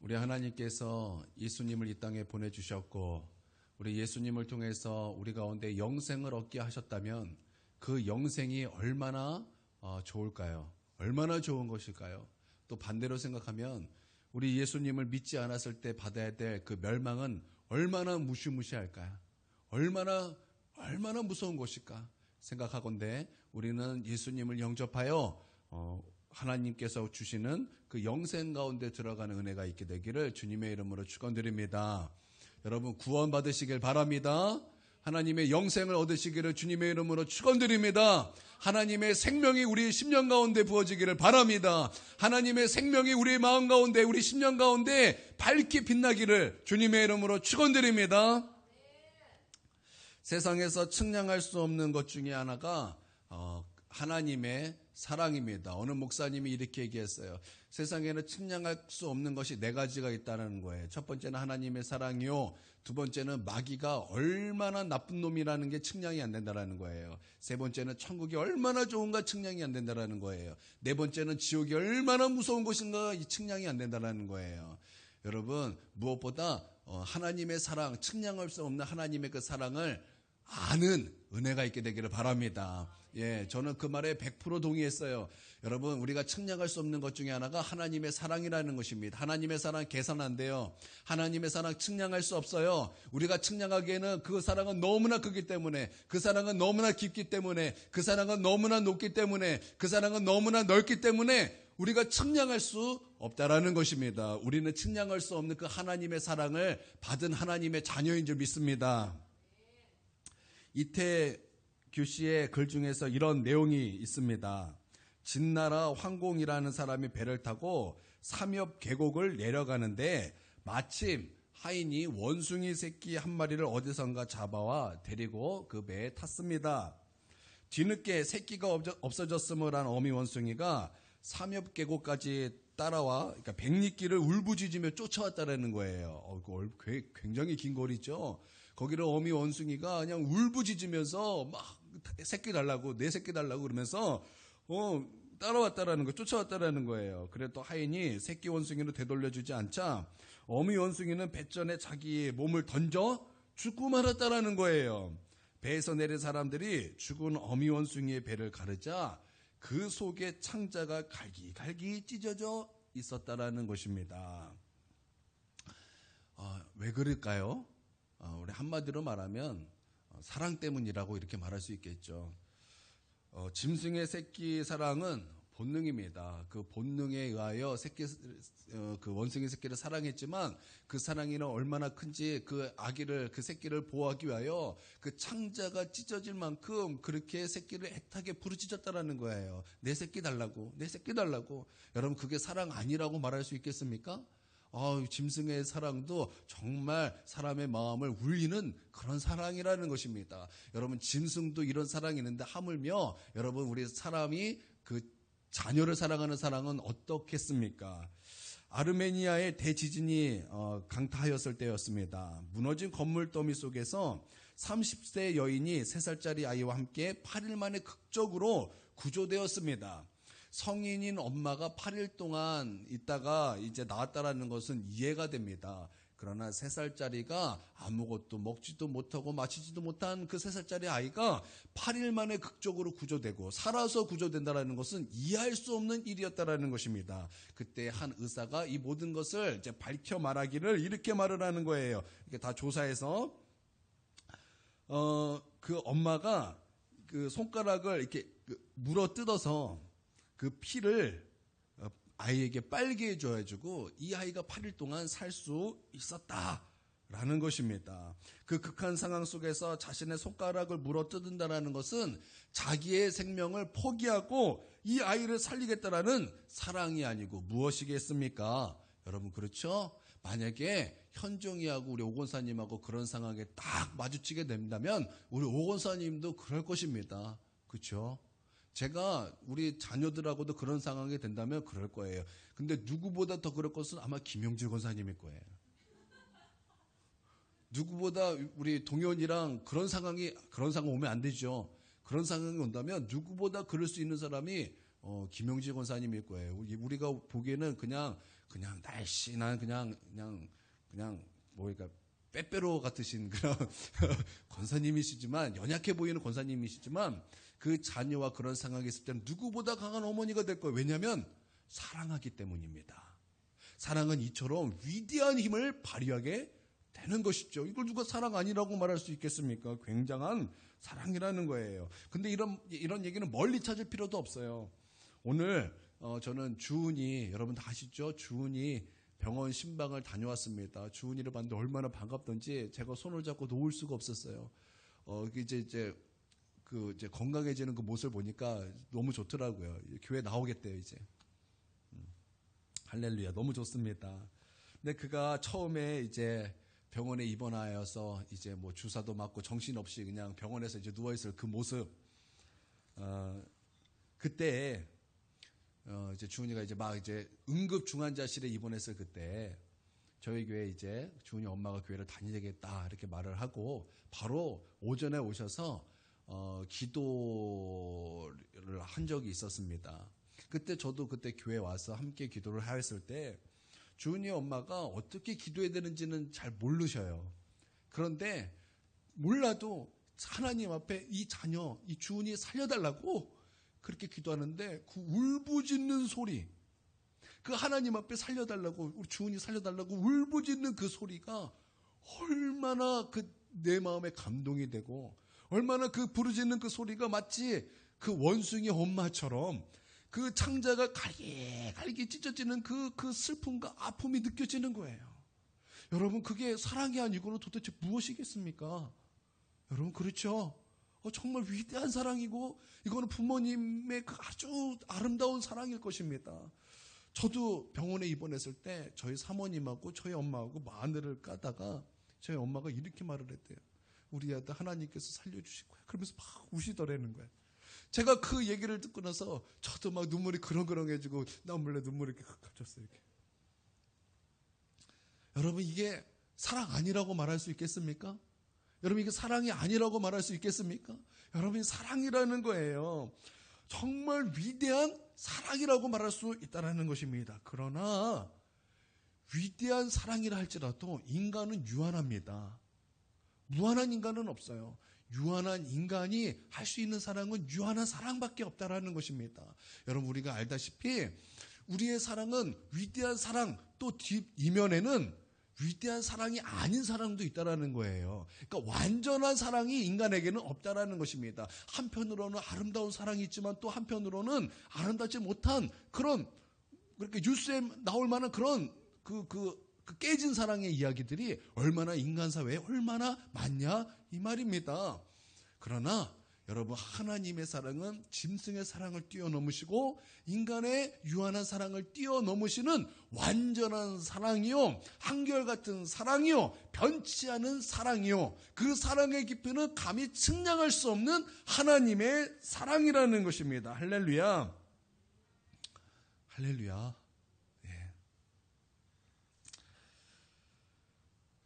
우리 하나님께서 예수님을 이 땅에 보내주셨고 우리 예수님을 통해서 우리 가운데 영생을 얻게 하셨다면 그 영생이 얼마나 좋을까요? 얼마나 좋은 것일까요? 또 반대로 생각하면 우리 예수님을 믿지 않았을 때 받아야 될 그 멸망은 얼마나 무시무시할까요? 얼마나 무서운 것일까 생각하건대 우리는 예수님을 영접하여 하나님께서 주시는 그 영생 가운데 들어가는 은혜가 있게 되기를 주님의 이름으로 축원드립니다. 여러분 구원 받으시길 바랍니다. 하나님의 영생을 얻으시기를 주님의 이름으로 축원드립니다. 하나님의 생명이 우리 심령 가운데 부어지기를 바랍니다. 하나님의 생명이 우리 마음 가운데 우리 심령 가운데 밝게 빛나기를 주님의 이름으로 축원드립니다. 세상에서 측량할 수 없는 것 중에 하나가 하나님의 사랑입니다. 어느 목사님이 이렇게 얘기했어요. 세상에는 측량할 수 없는 것이 4가지가 있다는 거예요. 첫 번째는 하나님의 사랑이요. 두 번째는 마귀가 얼마나 나쁜 놈이라는 게 측량이 안 된다는 거예요. 세 번째는 천국이 얼마나 좋은가 측량이 안 된다는 거예요. 네 번째는 지옥이 얼마나 무서운 것인가 이 측량이 안 된다는 거예요. 여러분 무엇보다 하나님의 사랑, 측량할 수 없는 하나님의 그 사랑을 아는 은혜가 있게 되기를 바랍니다. 예, 저는 그 말에 100% 동의했어요. 여러분, 우리가 측량할 수 없는 것 중에 하나가 하나님의 사랑이라는 것입니다. 하나님의 사랑 계산 안 돼요. 하나님의 사랑 측량할 수 없어요. 우리가 측량하기에는 그 사랑은 너무나 크기 때문에, 그 사랑은 너무나 깊기 때문에, 그 사랑은 너무나 높기 때문에, 그 사랑은 너무나 넓기 때문에 우리가 측량할 수 없다라는 것입니다. 우리는 측량할 수 없는 그 하나님의 사랑을 받은 하나님의 자녀인 줄 믿습니다. 이태규 씨의 글 중에서 이런 내용이 있습니다. 진나라 황공이라는 사람이 배를 타고 삼엽 계곡을 내려가는데 마침 하인이 원숭이 새끼 한 마리를 어디선가 잡아와 데리고 그 배에 탔습니다. 뒤늦게 새끼가 없어졌음을 한 어미 원숭이가 삼엽 계곡까지 따라와 그러니까 백리길을 울부짖으며 쫓아왔다는 거예요. 굉장히 긴 거리죠. 거기를 어미 원숭이가 그냥 울부짖으면서 막 새끼 달라고 내 새끼 달라고 그러면서 따라왔다라는 거 쫓아왔다라는 거예요. 그래 또 하인이 새끼 원숭이를 되돌려주지 않자 어미 원숭이는 뱃전에 자기의 몸을 던져 죽고 말았다라는 거예요. 배에서 내린 사람들이 죽은 어미 원숭이의 배를 가르자 그 속에 창자가 갈기갈기 찢어져 있었다라는 것입니다. 왜 그럴까요? 우리 한마디로 말하면 사랑 때문이라고 이렇게 말할 수 있겠죠. 짐승의 새끼 사랑은 본능입니다. 그 본능에 의하여 그 원숭이 새끼를 사랑했지만 그 사랑이 얼마나 큰지 그 아기를 그 새끼를 보호하기 위하여 그 창자가 찢어질 만큼 그렇게 새끼를 애타게 부르짖었다라는 거예요. 내 새끼 달라고, 내 새끼 달라고. 여러분 그게 사랑 아니라고 말할 수 있겠습니까? 짐승의 사랑도 정말 사람의 마음을 울리는 그런 사랑이라는 것입니다. 여러분 짐승도 이런 사랑이 있는데 하물며 여러분 우리 사람이 그 자녀를 사랑하는 사랑은 어떻겠습니까? 아르메니아의 대지진이 강타하였을 때였습니다. 무너진 건물 더미 속에서 30세 여인이 3살짜리 아이와 함께 8일 만에 극적으로 구조되었습니다. 성인인 엄마가 8일 동안 있다가 이제 나왔다라는 것은 이해가 됩니다. 그러나 3살짜리가 아무것도 먹지도 못하고 마시지도 못한 그 3살짜리 아이가 8일 만에 극적으로 구조되고 살아서 구조된다는 것은 이해할 수 없는 일이었다라는 것입니다. 그때 한 의사가 이 모든 것을 이제 밝혀 말하기를 이렇게 말을 하는 거예요. 이게 다 조사해서 그 엄마가 그 손가락을 이렇게 물어 뜯어서 그 피를 아이에게 빨게 해줘가지고 이 아이가 8일 동안 살 수 있었다라는 것입니다. 그 극한 상황 속에서 자신의 손가락을 물어 뜯는다는 것은 자기의 생명을 포기하고 이 아이를 살리겠다라는 사랑이 아니고 무엇이겠습니까? 여러분 그렇죠? 만약에 현종이하고 우리 오건사님하고 그런 상황에 딱 마주치게 된다면 우리 오건사님도 그럴 것입니다. 그렇죠? 제가 우리 자녀들하고도 그런 상황이 된다면 그럴 거예요. 근데 누구보다 더 그럴 것은 아마 김용질 권사님일 거예요. 누구보다 우리 동현이랑 그런 상황 오면 안 되죠. 그런 상황이 온다면 누구보다 그럴 수 있는 사람이 김영지 권사님일 거예요. 우리가 보기에는 그냥 날씬한 그냥 뭐랄까 빼빼로 같으신 그런 권사님이시지만, 연약해 보이는 권사님이시지만, 그 자녀와 그런 상황이 있을 때는 누구보다 강한 어머니가 될 거예요. 왜냐하면 사랑하기 때문입니다. 사랑은 이처럼 위대한 힘을 발휘하게 되는 것이죠. 이걸 누가 사랑 아니라고 말할 수 있겠습니까? 굉장한 사랑이라는 거예요. 근데 이런 얘기는 멀리 찾을 필요도 없어요. 오늘 저는 주은이, 여러분 다 아시죠? 주은이 병원 신방을 다녀왔습니다. 주은이를 봤는데 얼마나 반갑던지 제가 손을 잡고 놓을 수가 없었어요. 이제 건강해지는 그 모습을 보니까 너무 좋더라고요. 교회 나오겠대요, 이제. 할렐루야, 너무 좋습니다. 근데 그가 처음에 이제 병원에 입원하여서 이제 뭐 주사도 맞고 정신없이 그냥 병원에서 이제 누워있을 그 모습, 그때 이제 주은이가 이제 응급 중환자실에 입원했을 그때 저희 교회 이제 주은이 엄마가 교회를 다니겠다 이렇게 말을 하고 바로 오전에 오셔서 기도를 한 적이 있었습니다. 그때 저도 그때 교회 와서 함께 기도를 하였을 때 주은이 엄마가 어떻게 기도해야 되는지는 잘 모르셔요. 그런데 몰라도 하나님 앞에 이 자녀, 이 주은이 살려달라고 그렇게 기도하는데 그 울부짖는 소리, 그 하나님 앞에 살려달라고, 우리 주은이 살려달라고 울부짖는 그 소리가 얼마나 내 마음에 감동이 되고, 얼마나 그 부르짖는 그 소리가 마치 그 원숭이 엄마처럼 그 창자가 갈기 찢어지는 그 슬픔과 아픔이 느껴지는 거예요. 여러분, 그게 사랑이 아니고는 도대체 무엇이겠습니까? 여러분, 그렇죠? 정말 위대한 사랑이고, 이거는 부모님의 그 아주 아름다운 사랑일 것입니다. 저도 병원에 입원했을 때 저희 사모님하고 저희 엄마하고 마늘을 까다가 저희 엄마가 이렇게 말을 했대요. 우리 아들 하나님께서 살려주실 거야. 그러면서 막 우시더라는 거예요. 제가 그 얘기를 듣고 나서 저도 막 눈물이 그렁그렁해지고 나 몰래 눈물이 이렇게 갚쳤어요. 이렇게. 여러분, 이게 사랑 아니라고 말할 수 있겠습니까? 여러분, 이게 사랑이 아니라고 말할 수 있겠습니까? 여러분, 사랑이라는 거예요. 정말 위대한 사랑이라고 말할 수 있다는 것입니다. 그러나 위대한 사랑이라 할지라도 인간은 유한합니다. 무한한 인간은 없어요. 유한한 인간이 할 수 있는 사랑은 유한한 사랑밖에 없다라는 것입니다. 여러분, 우리가 알다시피 우리의 사랑은 위대한 사랑, 또 뒷이면에는 위대한 사랑이 아닌 사랑도 있다라는 거예요. 그러니까 완전한 사랑이 인간에게는 없다라는 것입니다. 한편으로는 아름다운 사랑이 있지만 또 한편으로는 아름답지 못한 그런, 그렇게 뉴스에 나올 만한 그런 그 깨진 사랑의 이야기들이 얼마나 인간 사회에 얼마나 많냐 이 말입니다. 그러나 여러분, 하나님의 사랑은 짐승의 사랑을 뛰어넘으시고 인간의 유한한 사랑을 뛰어넘으시는 완전한 사랑이요, 한결같은 사랑이요, 변치 않은 사랑이요, 그 사랑의 깊이는 감히 측량할 수 없는 하나님의 사랑이라는 것입니다. 할렐루야. 할렐루야.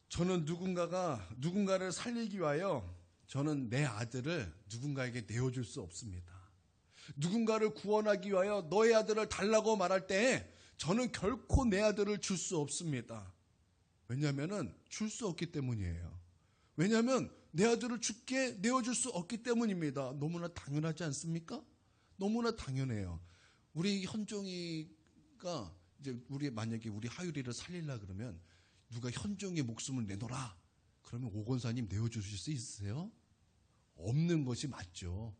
저는 누군가를 살리기 위하여 저는 내 아들을 누군가에게 내어줄 수 없습니다. 누군가를 구원하기 위하여 너의 아들을 달라고 말할 때 저는 결코 내 아들을 줄 수 없습니다. 왜냐하면 줄 수 없기 때문이에요. 왜냐하면 내 아들을 주께 내어줄 수 없기 때문입니다. 너무나 당연하지 않습니까? 너무나 당연해요. 우리 현종이가 이제 만약에 우리 하율이를 살리려 그러면 누가 현종의 목숨을 내놓으라 그러면 오 권사님 내어주실 수 있으세요? 없는 것이 맞죠.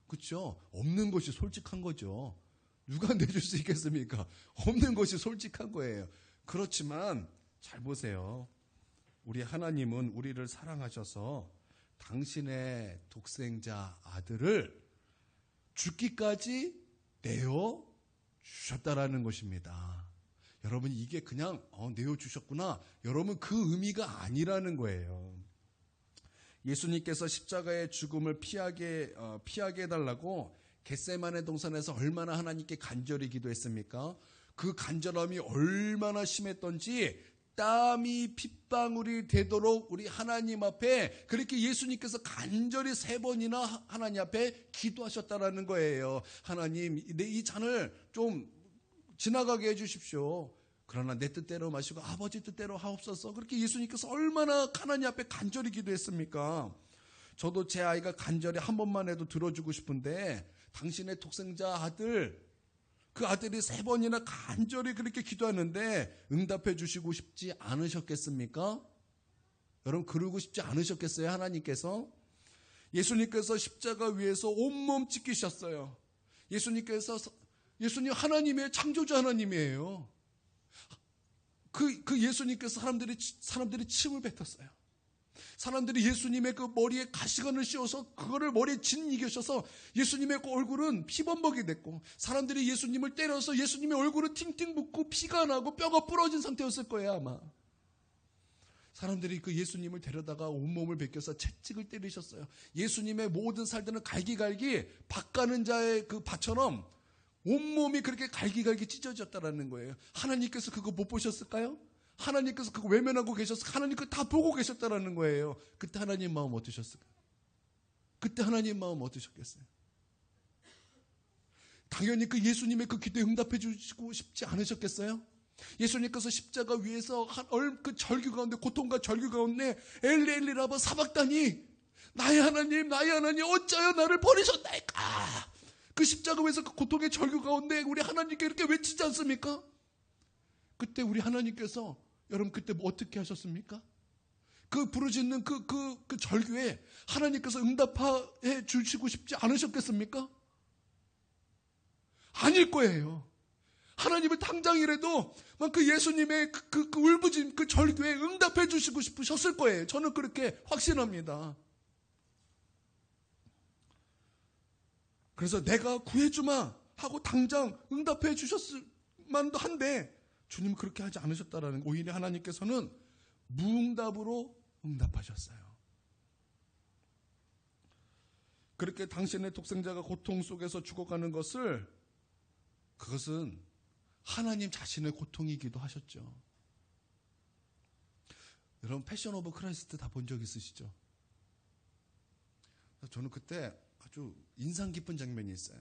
그렇죠? 없는 것이 솔직한 거죠. 누가 내줄 수 있겠습니까? 없는 것이 솔직한 거예요. 그렇지만 잘 보세요. 우리 하나님은 우리를 사랑하셔서 당신의 독생자 아들을 죽기까지 내어주셨다라는 것입니다. 여러분, 이게 그냥 내어주셨구나, 여러분, 그 의미가 아니라는 거예요. 예수님께서 십자가의 죽음을 피하게 해달라고 겟세마네 동산에서 얼마나 하나님께 간절히 기도했습니까? 그 간절함이 얼마나 심했던지 땀이 핏방울이 되도록 우리 하나님 앞에 그렇게 예수님께서 간절히 3번이나 하나님 앞에 기도하셨다라는 거예요. 하나님, 내 이 잔을 좀 지나가게 해주십시오. 그러나 내 뜻대로 마시고 아버지 뜻대로 하옵소서. 그렇게 예수님께서 얼마나 하나님 앞에 간절히 기도했습니까? 저도 제 아이가 간절히 한 번만 해도 들어주고 싶은데 당신의 독생자 아들, 그 아들이 3번이나 간절히 그렇게 기도하는데 응답해 주시고 싶지 않으셨겠습니까? 여러분, 그러고 싶지 않으셨겠어요? 하나님께서? 예수님께서 십자가 위에서 온몸 찢기셨어요. 예수님 하나님의 창조주 하나님이에요. 그 예수님께서 사람들이 침을 뱉었어요. 사람들이 예수님의 그 머리에 가시관을 씌워서 그거를 머리에 짓이겨셔서 예수님의 그 얼굴은 피범벅이 됐고, 사람들이 예수님을 때려서 예수님의 얼굴은 팅팅 붓고 피가 나고 뼈가 부러진 상태였을 거예요, 아마. 사람들이 그 예수님을 데려다가 온몸을 벗겨서 채찍을 때리셨어요. 예수님의 모든 살들은 갈기갈기 밭 가는 자의 그 밭처럼 온몸이 그렇게 갈기갈기 찢어졌다라는 거예요. 하나님께서 그거 못 보셨을까요? 하나님께서 그거 외면하고 계셨을까요? 하나님 그거 다 보고 계셨다라는 거예요. 그때 하나님 마음 어떠셨을까요? 그때 하나님 마음 어떠셨겠어요? 당연히 그 예수님의 그 기도에 응답해 주시고 싶지 않으셨겠어요? 예수님께서 십자가 위에서 그 절규 가운데, 고통과 절규 가운데 엘리 라바 사박다니, 나의 하나님 어찌하여 나를 버리셨나이까? 그 십자가 위에서 그 고통의 절규 가운데 우리 하나님께 이렇게 외치지 않습니까? 그때 우리 하나님께서, 여러분 그때 뭐 어떻게 하셨습니까? 그 부르짖는 그 절규에 하나님께서 응답해 주시고 싶지 않으셨겠습니까? 아닐 거예요. 하나님을 당장이라도 그 예수님의 그 울부짖음, 그 절규에 응답해 주시고 싶으셨을 거예요. 저는 그렇게 확신합니다. 그래서 내가 구해주마 하고 당장 응답해 주셨을 만도 한데 주님은 그렇게 하지 않으셨다라는 거. 오히려 하나님께서는 무응답으로 응답하셨어요. 그렇게 당신의 독생자가 고통 속에서 죽어가는 것을, 그것은 하나님 자신의 고통이기도 하셨죠. 여러분 패션 오브 크라이스트 다 본 적 있으시죠? 저는 그때 아주 인상 깊은 장면이 있어요.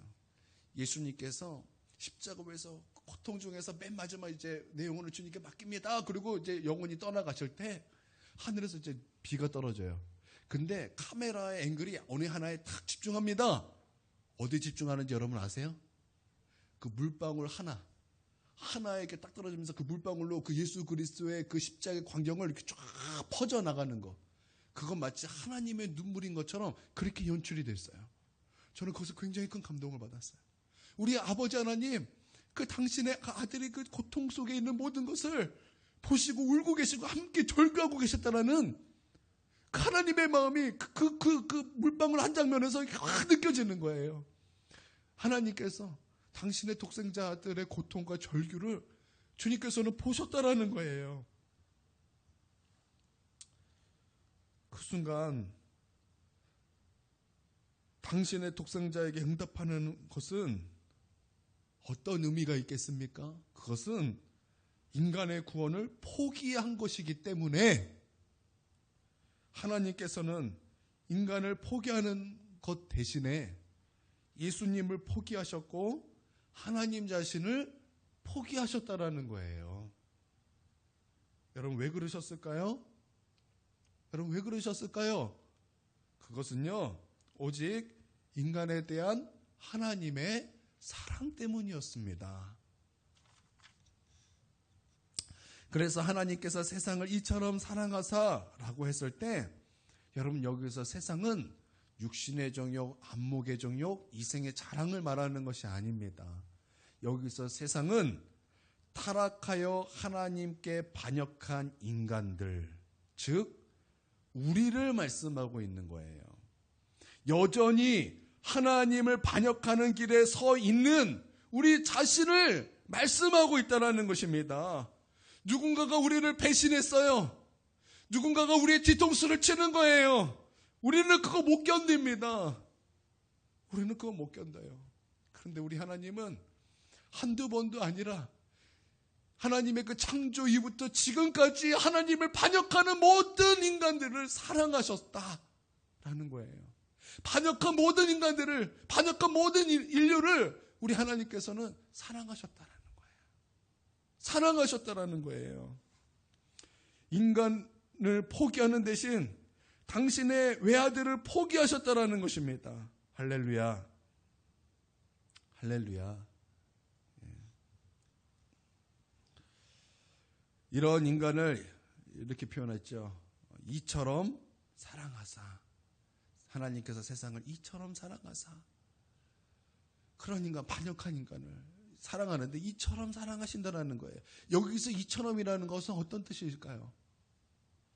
예수님께서 십자가에서 고통 중에서 맨 마지막 이제 내 영혼을 주님께 맡깁니다. 그리고 이제 영혼이 떠나가실 때 하늘에서 이제 비가 떨어져요. 근데 카메라의 앵글이 어느 하나에 딱 집중합니다. 어디 집중하는지 여러분 아세요? 그 물방울 하나에게 딱 떨어지면서 그 물방울로 그 예수 그리스도의 그 십자가의 광경을 이렇게 쫙 퍼져 나가는 거. 그건 마치 하나님의 눈물인 것처럼 그렇게 연출이 됐어요. 저는 거기서 굉장히 큰 감동을 받았어요. 우리 아버지 하나님, 그 당신의 아들이 그 고통 속에 있는 모든 것을 보시고 울고 계시고 함께 절규하고 계셨다라는 그 하나님의 마음이 그 물방울 한 장면에서 확 느껴지는 거예요. 하나님께서 당신의 독생자 아들의 고통과 절규를 주님께서는 보셨다라는 거예요. 그 순간 당신의 독생자에게 응답하는 것은 어떤 의미가 있겠습니까? 그것은 인간의 구원을 포기한 것이기 때문에 하나님께서는 인간을 포기하는 것 대신에 예수님을 포기하셨고 하나님 자신을 포기하셨다라는 거예요. 여러분 왜 그러셨을까요? 그것은요, 오직 인간에 대한 하나님의 사랑 때문이었습니다. 그래서 하나님께서 세상을 이처럼 사랑하사라고 했을 때, 여러분 여기서 세상은 육신의 정욕, 안목의 정욕, 이생의 자랑을 말하는 것이 아닙니다. 여기서 세상은 타락하여 하나님께 반역한 인간들, 즉 우리를 말씀하고 있는 거예요. 여전히 하나님을 반역하는 길에 서 있는 우리 자신을 말씀하고 있다는 것입니다. 누군가가 우리를 배신했어요. 누군가가 우리의 뒤통수를 치는 거예요. 우리는 그거 못 견딥니다. 우리는 그거 못 견뎌요. 그런데 우리 하나님은 한두 번도 아니라 하나님의 그 창조 이후부터 지금까지 하나님을 반역하는 모든 인간들을 사랑하셨다라는 거예요. 반역한 모든 인간들을, 반역한 모든 인류를 우리 하나님께서는 사랑하셨다라는 거예요. 사랑하셨다라는 거예요. 인간을 포기하는 대신 당신의 외아들을 포기하셨다라는 것입니다. 할렐루야. 할렐루야. 이런 인간을 이렇게 표현했죠. 이처럼 사랑하사. 하나님께서 세상을 이처럼 사랑하사. 그런 인간, 반역한 인간을 사랑하는데 이처럼 사랑하신다는 거예요. 여기서 이처럼이라는 것은 어떤 뜻일까요?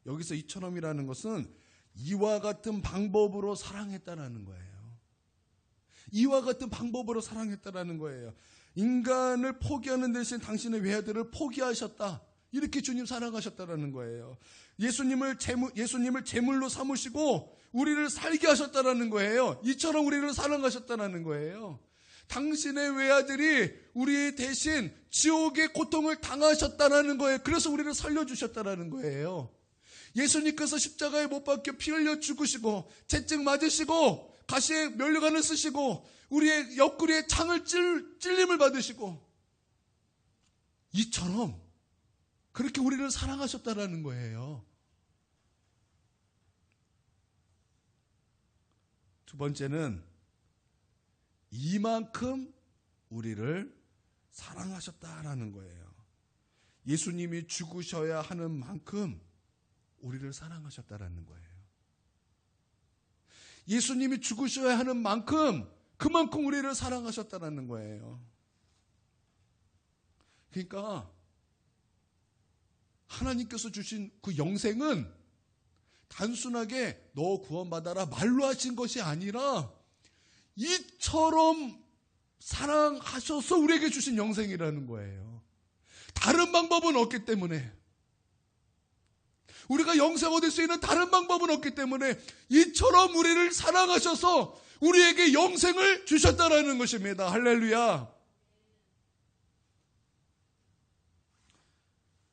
여기서 이처럼이라는 것은 이와 같은 방법으로 사랑했다라는 거예요. 이와 같은 방법으로 사랑했다라는 거예요. 인간을 포기하는 대신 당신의 외아들을 포기하셨다. 이렇게 주님 사랑하셨다라는 거예요. 예수님을 제물로 삼으시고 우리를 살게 하셨다라는 거예요. 이처럼 우리를 사랑하셨다라는 거예요. 당신의 외아들이 우리 대신 지옥의 고통을 당하셨다라는 거예요. 그래서 우리를 살려주셨다라는 거예요. 예수님께서 십자가에 못 박혀 피 흘려 죽으시고 채찍 맞으시고 가시에 면류관을 쓰시고 우리의 옆구리에 창을 찔림을 받으시고 이처럼 그렇게 우리를 사랑하셨다라는 거예요. 두 번째는 이만큼 우리를 사랑하셨다라는 거예요. 예수님이 죽으셔야 하는 만큼 우리를 사랑하셨다라는 거예요. 예수님이 죽으셔야 하는 만큼 그만큼 우리를 사랑하셨다라는 거예요. 그러니까 하나님께서 주신 그 영생은 단순하게 너 구원받아라 말로 하신 것이 아니라 이처럼 사랑하셔서 우리에게 주신 영생이라는 거예요. 다른 방법은 없기 때문에, 우리가 영생 얻을 수 있는 다른 방법은 없기 때문에 이처럼 우리를 사랑하셔서 우리에게 영생을 주셨다라는 것입니다. 할렐루야.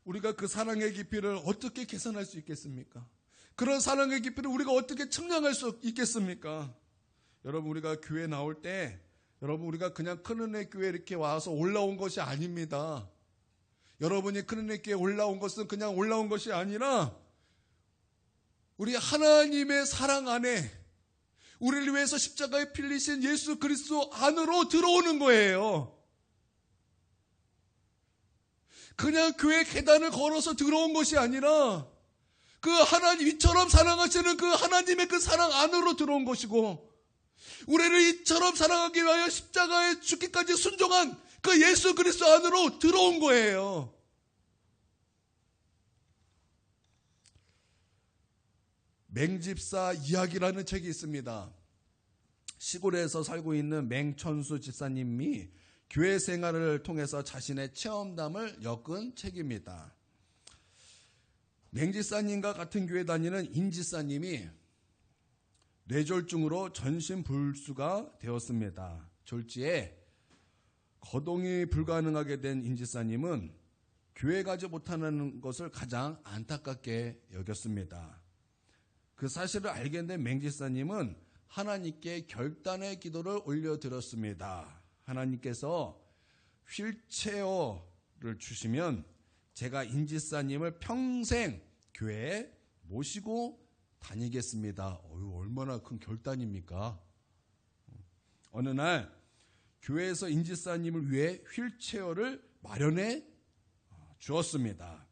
우리가 그 사랑의 깊이를 어떻게 계산할 수 있겠습니까? 그런 사랑의 깊이를 우리가 어떻게 측량할 수 있겠습니까? 여러분, 우리가 교회 나올 때, 여러분, 우리가 그냥 큰은혜 교회 이렇게 와서 올라온 것이 아닙니다. 여러분이 큰은혜 교회에 올라온 것은 그냥 올라온 것이 아니라 우리 하나님의 사랑 안에 우리를 위해서 십자가에 필리신 예수 그리스도 안으로 들어오는 거예요. 그냥 교회 계단을 걸어서 들어온 것이 아니라 그 하나님, 이처럼 사랑하시는 그 하나님의 그 사랑 안으로 들어온 것이고, 우리를 이처럼 사랑하기 위하여 십자가에 죽기까지 순종한 그 예수 그리스도 안으로 들어온 거예요. 맹집사 이야기라는 책이 있습니다. 시골에서 살고 있는 맹천수 집사님이 교회 생활을 통해서 자신의 체험담을 엮은 책입니다. 맹집사님과 같은 교회 다니는 인집사님이 뇌졸중으로 전신불수가 되었습니다. 졸지에 거동이 불가능하게 된 인집사님은 교회 가지 못하는 것을 가장 안타깝게 여겼습니다. 그 사실을 알게 된 맹집사님은 하나님께 결단의 기도를 올려드렸습니다. 하나님께서 휠체어를 주시면 제가 인집사님을 평생 교회에 모시고 다니겠습니다. 얼마나 큰 결단입니까? 어느 날 교회에서 인집사님을 위해 휠체어를 마련해 주었습니다.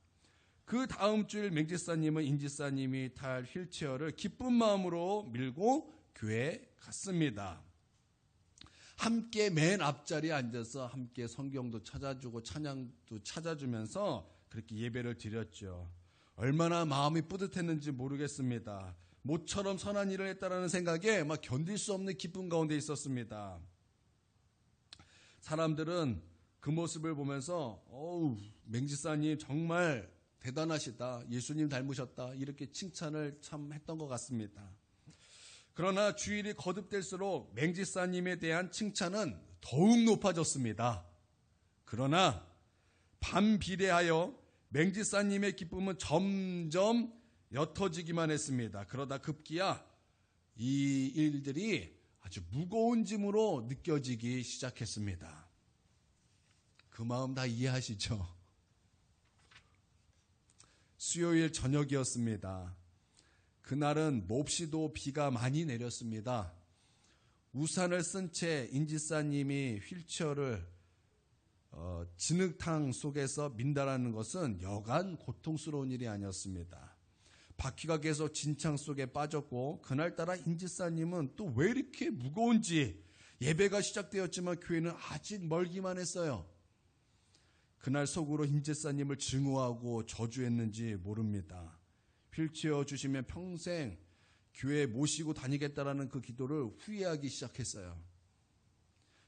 그 다음 주일 맹집사님은 인집사님이 탈 휠체어를 기쁜 마음으로 밀고 교회에 갔습니다. 함께 맨 앞자리에 앉아서 함께 성경도 찾아주고 찬양도 찾아주면서 그렇게 예배를 드렸죠. 얼마나 마음이 뿌듯했는지 모르겠습니다. 모처럼 선한 일을 했다라는 생각에 막 견딜 수 없는 기쁨 가운데 있었습니다. 사람들은 그 모습을 보면서 맹집사님 정말 대단하시다, 예수님 닮으셨다, 이렇게 칭찬을 참 했던 것 같습니다. 그러나 주일이 거듭될수록 맹집사님에 대한 칭찬은 더욱 높아졌습니다. 그러나 반비례하여 맹지사님의 기쁨은 점점 옅어지기만 했습니다. 그러다 급기야 이 일들이 아주 무거운 짐으로 느껴지기 시작했습니다. 그 마음 다 이해하시죠? 수요일 저녁이었습니다. 그날은 몹시도 비가 많이 내렸습니다. 우산을 쓴 채 인지사님이 휠체어를 진흙탕 속에서 민다라는 것은 여간 고통스러운 일이 아니었습니다. 바퀴가 계속 진창 속에 빠졌고 그날따라 인지사님은 또 왜 이렇게 무거운지 예배가 시작되었지만 교회는 아직 멀기만 했어요. 그날 속으로 인지사님을 증오하고 저주했는지 모릅니다. 휠체어 주시면 평생 교회에 모시고 다니겠다라는 그 기도를 후회하기 시작했어요.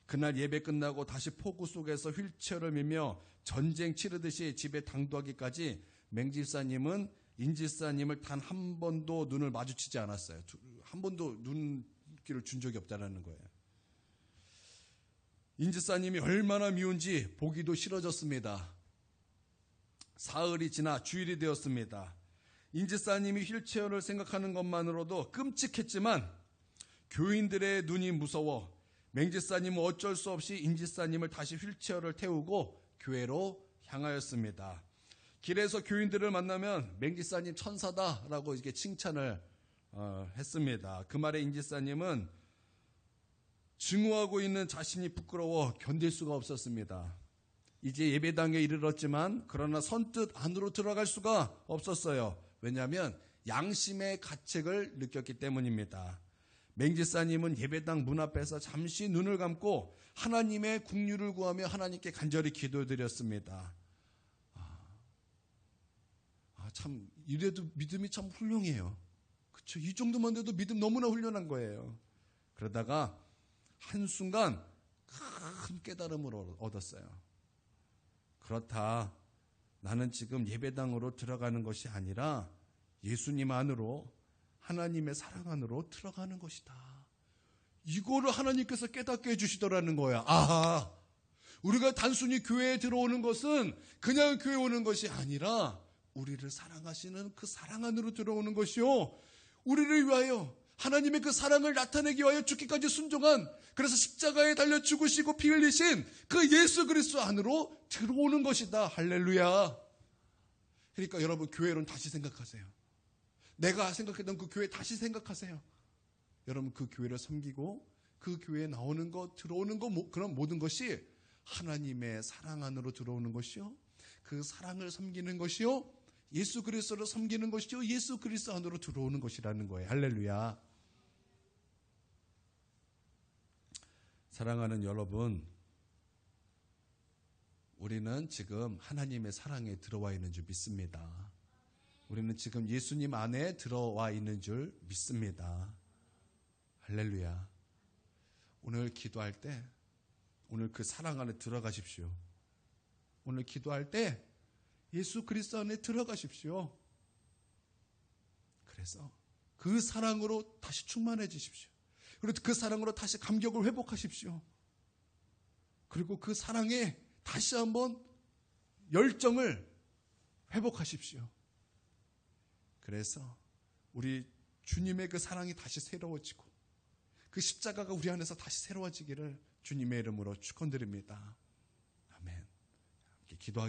그날 예배 끝나고 다시 폭우 속에서 휠체어를 밀며 전쟁 치르듯이 집에 당도하기까지 맹집사님은 인지사님을 단 한 번도 눈을 마주치지 않았어요. 한 번도 눈길을 준 적이 없다는 거예요. 인지사님이 얼마나 미운지 보기도 싫어졌습니다. 사흘이 지나 주일이 되었습니다. 인지사님이 휠체어를 생각하는 것만으로도 끔찍했지만 교인들의 눈이 무서워 맹지사님은 어쩔 수 없이 인지사님을 다시 휠체어를 태우고 교회로 향하였습니다. 길에서 교인들을 만나면 맹지사님 천사다라고 이렇게 칭찬을 했습니다. 그 말에 인지사님은 증오하고 있는 자신이 부끄러워 견딜 수가 없었습니다. 이제 예배당에 이르렀지만 그러나 선뜻 안으로 들어갈 수가 없었어요. 왜냐하면 양심의 가책을 느꼈기 때문입니다. 맹지사님은 예배당 문 앞에서 잠시 눈을 감고 하나님의 긍휼을 구하며 하나님께 간절히 기도드렸습니다. 참 이래도 믿음이 참 훌륭해요. 그렇죠? 이 정도만 돼도 믿음 너무나 훌륭한 거예요. 그러다가 한순간 큰 깨달음을 얻었어요. 그렇다. 나는 지금 예배당으로 들어가는 것이 아니라 예수님 안으로 하나님의 사랑 안으로 들어가는 것이다. 이거를 하나님께서 깨닫게 해주시더라는 거야. 아하, 우리가 단순히 교회에 들어오는 것은 그냥 교회 오는 것이 아니라 우리를 사랑하시는 그 사랑 안으로 들어오는 것이요, 우리를 위하여 하나님의 그 사랑을 나타내기 위하여 죽기까지 순종한, 그래서 십자가에 달려 죽으시고 피 흘리신 그 예수 그리스도 안으로 들어오는 것이다. 할렐루야. 그러니까 여러분, 교회론 다시 생각하세요. 내가 생각했던 그 교회 다시 생각하세요. 여러분, 그 교회를 섬기고 그 교회에 나오는 것, 들어오는 것, 그런 모든 것이 하나님의 사랑 안으로 들어오는 것이요, 그 사랑을 섬기는 것이요, 예수 그리스도를 섬기는 것이요, 예수 그리스도 안으로 들어오는 것이라는 거예요. 할렐루야. 사랑하는 여러분, 우리는 지금 하나님의 사랑에 들어와 있는 줄 믿습니다. 우리는 지금 예수님 안에 들어와 있는 줄 믿습니다. 할렐루야. 오늘 기도할 때, 오늘 그 사랑 안에 들어가십시오. 오늘 기도할 때 예수 그리스도 안에 들어가십시오. 그래서 그 사랑으로 다시 충만해지십시오. 그리고 그 사랑으로 다시 감격을 회복하십시오. 그리고 그 사랑에 다시 한번 열정을 회복하십시오. 그래서 우리 주님의 그 사랑이 다시 새로워지고 그 십자가가 우리 안에서 다시 새로워지기를 주님의 이름으로 축원드립니다. 아멘. 기도하겠습니다.